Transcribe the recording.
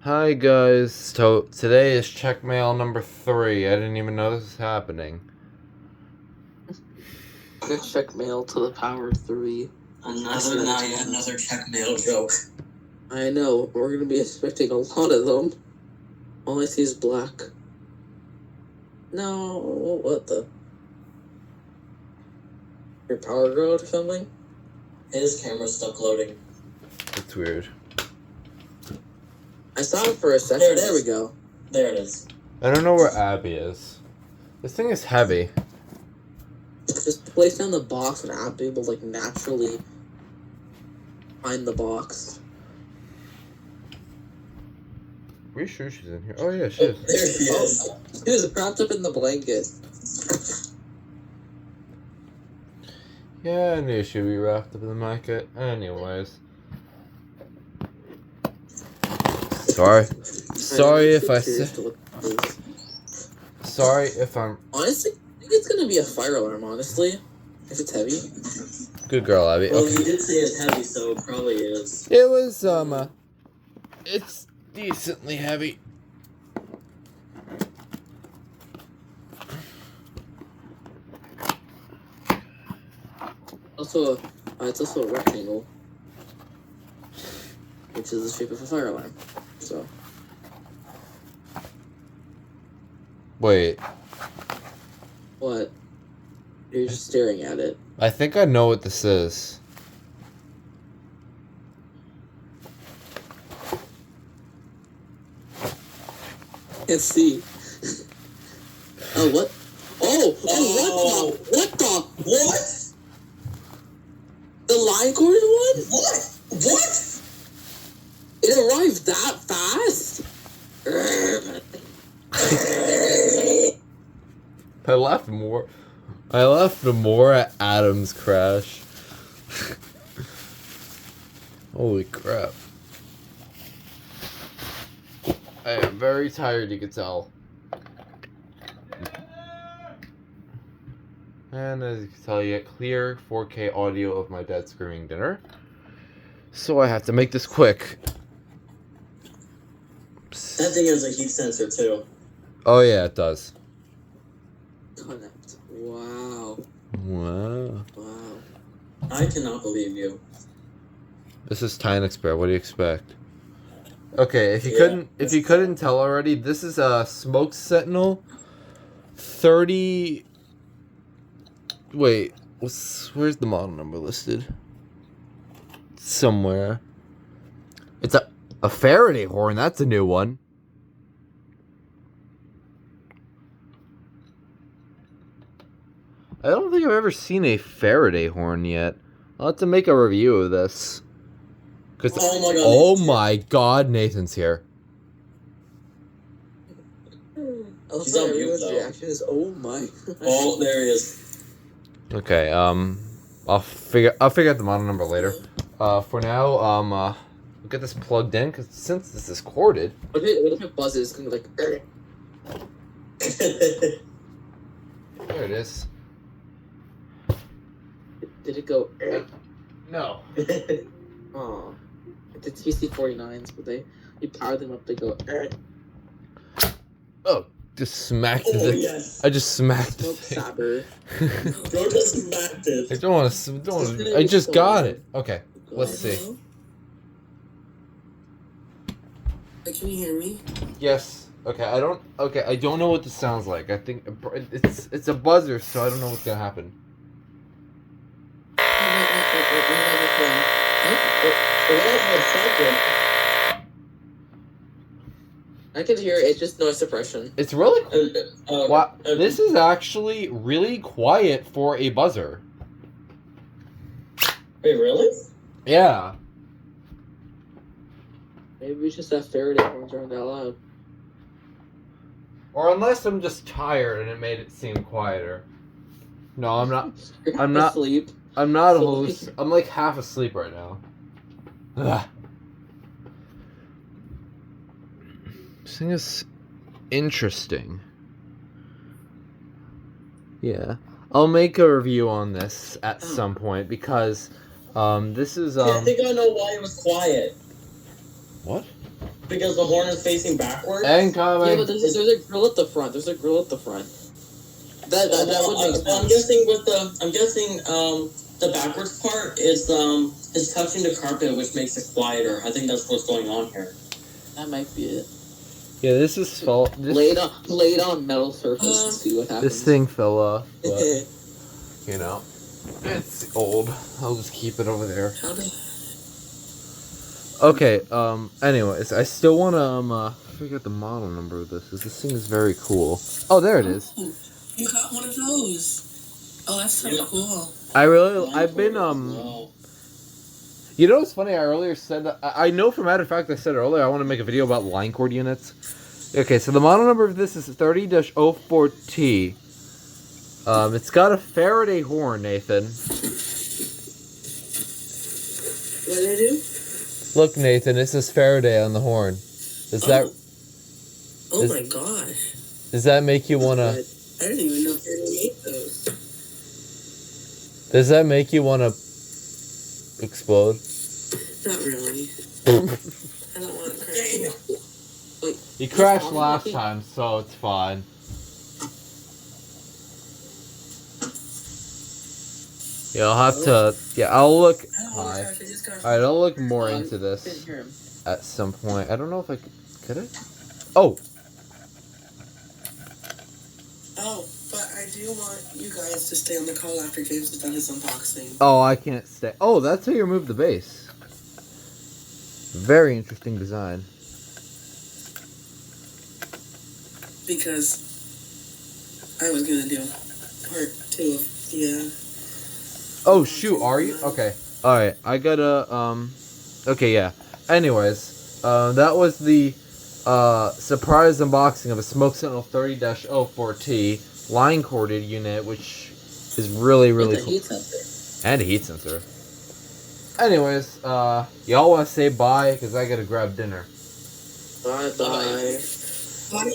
Hi guys, so today is check mail number 3. I didn't even know this was happening. Check mail to the power of 3. Another check mail joke. I know, we're gonna be expecting a lot of them. All I see is black. No, what the? Your power grid or something? His camera's stuck loading. It's weird. I saw it for a second. There we go. There it is. I don't know where Abby is. This thing is heavy. Just place down the box and Abby will like naturally find the box. Are you sure she's in here? Oh yeah, she is. There she is. She was wrapped up in the blanket. Yeah, I knew she'd be wrapped up in the blanket. Anyways. Sorry if I said. Sorry if I'm. Honestly, I think it's gonna be a fire alarm. Honestly, if it's heavy. Good girl, Abby. Well, Okay. you did say it's heavy, so it probably is. It was it's decently heavy. Also, it's also a rectangle, which is the shape of a fire alarm. So. Wait. What? You're just staring at it. I think I know what this is. Can't see. Oh, what? Oh, what the? What? The LINECORDS one? What? It arrived that fast? I left more at Adam's crash. Holy crap. I am very tired, you can tell. And as you can tell, you get clear 4K audio of my dad screaming dinner. So I have to make this quick. That thing has a heat sensor too. Oh yeah, it does. Connect. Wow. Wow. Wow. I cannot believe you. This is Tynex Bear. What do you expect? Okay, if you couldn't tell already, this is a Smoke Sentinel 30. Wait, where's the model number listed? Somewhere. It's a Faraday horn. That's a new one. I don't think I've ever seen a Faraday horn yet. I'll have to make a review of this. Oh my god, Nathan's here. He's on mute, though. Reaction is, oh my. Oh, there he is. Okay, I'll figure out the model number later. For now, we'll get this plugged in, because since this is corded... What if it buzzes? It's gonna be like... There it is. Did it go... No. Oh. The TC49s, but you power them up, they go... Oh, just smacked Oh, it. yes. I just smacked the Smoke thing. sabber. Bro just smacked it. I don't want to... I just got it. Okay, let's see. Can you hear me? Yes. Okay, I don't know what this sounds like. I think it's a buzzer, so I don't know what's gonna happen. I can hear it. It's just noise suppression. It's really wow. This is actually really quiet for a buzzer. Wait, really? Yeah. Maybe we just have Faraday horns around that loud. Or unless I'm just tired and it made it seem quieter. No, I'm not. I'm not asleep. I'm not I'm like half asleep right now. Ugh. This thing is interesting. Yeah. I'll make a review on this at some point because this is I think I know why it was quiet. What? because the horn is facing backwards. Incoming. Yeah, but there's a grill at the front. There's a grill at the front. That would make sense. I'm guessing the backwards part is touching the carpet, which makes it quieter. I think that's what's going on here. That might be it. Yeah, this is fault. Lay it on metal surface and see what happens. This thing fell off, but you know, it's old. I'll just keep it over there. Okay. Anyways, I still wanna figure out the model number of this. This thing is very cool. Oh, there it is. Oh, you got one of those. Oh, that's so cool. I've been Wow. You know what's funny? I earlier said that, I know for matter of fact I said earlier I want to make a video about line cord units. Okay, so the model number of this is 30-04T. It's got a Faraday horn, Nathan. What did I do? Look, Nathan, this is Faraday on the horn. Does that Oh my gosh. does that make you wanna? I didn't even know they made those. Does that make you wanna explode? Not really. I don't want to crash. You crashed last time, so it's fine. Yeah, I'll have to. Yeah, I'll look. I don't want Hi. to crash. I just crashed. Alright, I'll look more into Didn't this hear him. at some point. I don't know if I could it? Oh! Oh, but I do want you guys to stay on the call after James has done his unboxing. Oh, I can't stay. Oh, that's how you remove the base. Very interesting design. Because I was going to do part 2 of, Oh, shoot, are you? Okay. Alright, I gotta, okay, yeah. Anyways, that was the, surprise unboxing of a Smoke Sentinel 30-04T line corded unit, which is really, really With a cool. heat sensor. And a heat sensor. Anyways, y'all want to say bye? Because I gotta grab dinner. Bye bye. Bye.